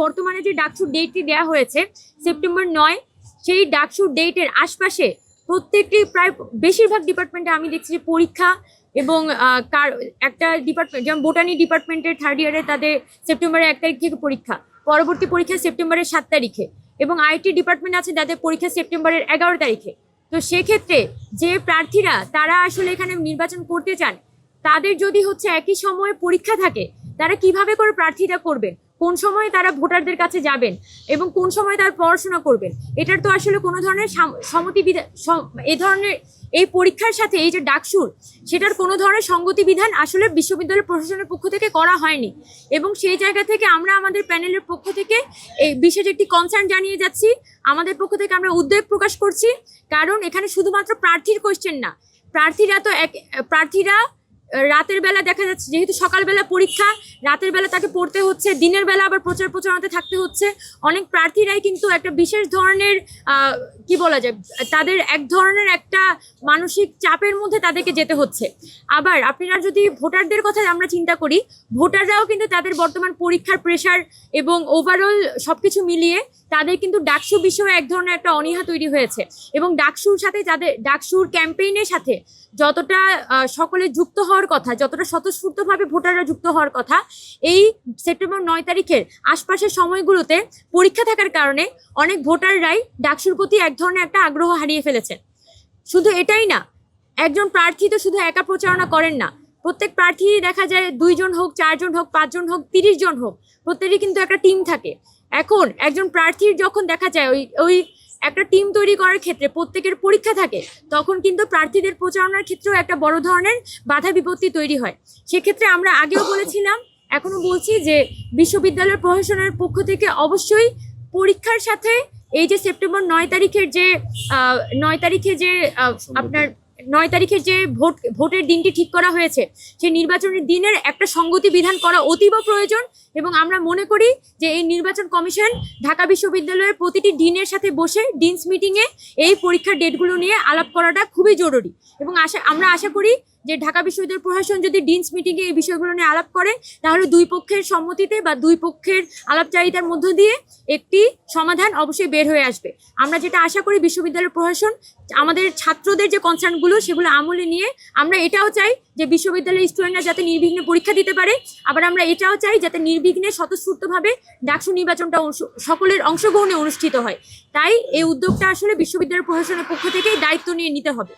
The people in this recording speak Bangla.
বর্তমানে যে ডাকসুর ডেটটি দেওয়া হয়েছে সেপ্টেম্বর 9, সেই ডাকসুর ডেটের আশপাশে প্রত্যেকটি প্রায় বেশিরভাগ ডিপার্টমেন্টে আমি দেখছি যে পরীক্ষা এবং একটা ডিপার্টমেন্ট যেমন বোটানি ডিপার্টমেন্টের থার্ড ইয়ারে তাদের সেপ্টেম্বরের 1 তারিখ থেকে পরীক্ষা, পরবর্তী পরীক্ষা সেপ্টেম্বরের 7 তারিখে, এবং আইটি ডিপার্টমেন্ট আছে যাদের পরীক্ষা সেপ্টেম্বরের 11 তারিখে। তো সেক্ষেত্রে যে প্রার্থীরা তারা আসলে এখানে নির্বাচন করতে চান, তাদের যদি একই সময়ে পরীক্ষা থাকে, তারা কিভাবে করে প্রার্থীটা করবেন, কোন সময় তারা ভোটারদের কাছে যাবেন এবং কোন সময় তারা পড়াশোনা করবেন, এটার তো আসলে কোনো ধরনের সম্মতি বিধান, এই ধরনের এই পরীক্ষার সাথে এই যে ডাকসুর, সেটার কোনো ধরনের সঙ্গতি বিধান আসলে বিশ্ববিদ্যালয় প্রশাসনের পক্ষ থেকে করা হয়নি। এবং সেই জায়গা থেকে আমরা আমাদের প্যানেলের পক্ষ থেকে এই বিশেষ একটি কনসার্ন জানিয়ে যাচ্ছি। আমাদের পক্ষ থেকে আমরা উদ্বেগ প্রকাশ করছি, কারণ এখানে শুধুমাত্র প্রার্থীর কোয়েশ্চেন না, প্রার্থীরা রাতের বেলা দেখা যাচ্ছে, যেহেতু সকালবেলা পরীক্ষা, রাতের বেলা তাকে পড়তে হচ্ছে, দিনের বেলা আবার প্রচারণাতে থাকতে হচ্ছে। অনেক প্রার্থীরাই কিন্তু একটা বিশেষ ধরনের কি বলা যায়, তাদের এক ধরনের একটা মানসিক চাপের মধ্যে তাদেরকে যেতে হচ্ছে। আবার আপনারা যদি ভোটারদের কথা আমরা চিন্তা করি, ভোটাররাও কিন্তু তাদের বর্তমান পরীক্ষার প্রেশার এবং ওভারঅল সবকিছু মিলিয়ে তাদের কিন্তু ডাকসু বিষয়ে এক ধরনের একটা অনীহা তৈরি হয়েছে। এবং ডাকসুর সাথে ডাকসুর ক্যাম্পেইনের সাথে যতটা সকলে যুক্ত হওয়ার কথা, যতটা স্বতঃস্ফূর্তভাবে ভোটাররা যুক্ত হওয়ার কথা, এই সেপ্টেম্বর 9 তারিখের আশপাশের সময়গুলোতে পরীক্ষা থাকার কারণে অনেক ভোটাররাই ডাকসুর প্রতি এক ধরনের একটা আগ্রহ হারিয়ে ফেলেছেন। শুধু এটাই না, একজন প্রার্থী তো শুধু একা প্রচারণা করেন না, প্রত্যেক প্রার্থী দেখা যায় 2 জন হোক, 4 জন হোক, 5 জন হোক, 30 জন হোক, প্রত্যেকেরই কিন্তু একটা টিম থাকে। এখন একজন প্রার্থীর যখন দেখা যায় ওই একটা টিম তৈরি করার ক্ষেত্রে প্রত্যেকের পরীক্ষা থাকে, তখন কিন্তু প্রার্থীদের প্রচারণার ক্ষেত্রেও একটা বড় ধরনের বাধা বিপত্তি তৈরি হয়। সেক্ষেত্রে আমরা আগেও বলেছিলাম, এখনো বলছি যে বিশ্ববিদ্যালয় প্রশাসনের পক্ষ থেকে অবশ্যই পরীক্ষার সাথে এই যে সেপ্টেম্বর 9 তারিখের যে 9 তারিখের যে ভোটের দিনটি ঠিক করা হয়েছে, সেই নির্বাচনের দিনের একটা সঙ্গতি বিধান করা অতীব প্রয়োজন। এবং আমরা মনে করি যে এই নির্বাচন কমিশন ঢাকা বিশ্ববিদ্যালয়ের প্রতিটি ডিনের সাথে বসে ডিনস মিটিংয়ে এই পরীক্ষার ডেটগুলো নিয়ে আলাপ করাটা খুবই জরুরি। এবং আমরা আশা করি যে ঢাকা বিশ্ববিদ্যালয় প্রশাসন যদি ডিনস মিটিংয়ে এই বিষয়গুলো নিয়ে আলাপ করে, তাহলে দুই পক্ষের সম্মতিতে বা দুই পক্ষের আলাপচারিতার মধ্য দিয়ে একটি সমাধান অবশ্যই বের হয়ে আসবে। আমরা যেটা আশা করি, বিশ্ববিদ্যালয় প্রশাসন আমাদের ছাত্রদের যে কনসার্নগুলো সেগুলো আমলে নিয়ে, আমরা এটাও চাই যে বিশ্ববিদ্যালয়ের স্টুডেন্টরা যাতে নির্বিঘ্নে পরীক্ষা দিতে পারে, আবার আমরা এটাও চাই যাতে নির্বিঘ্নে স্বতঃস্ফূর্তভাবে ডাকসু নির্বাচনটা সকলের অংশগ্রহণে অনুষ্ঠিত হয়। তাই এই উদ্যোগটা আসলে বিশ্ববিদ্যালয় প্রশাসনের পক্ষ থেকেই দায়িত্ব নিয়ে নিতে হবে।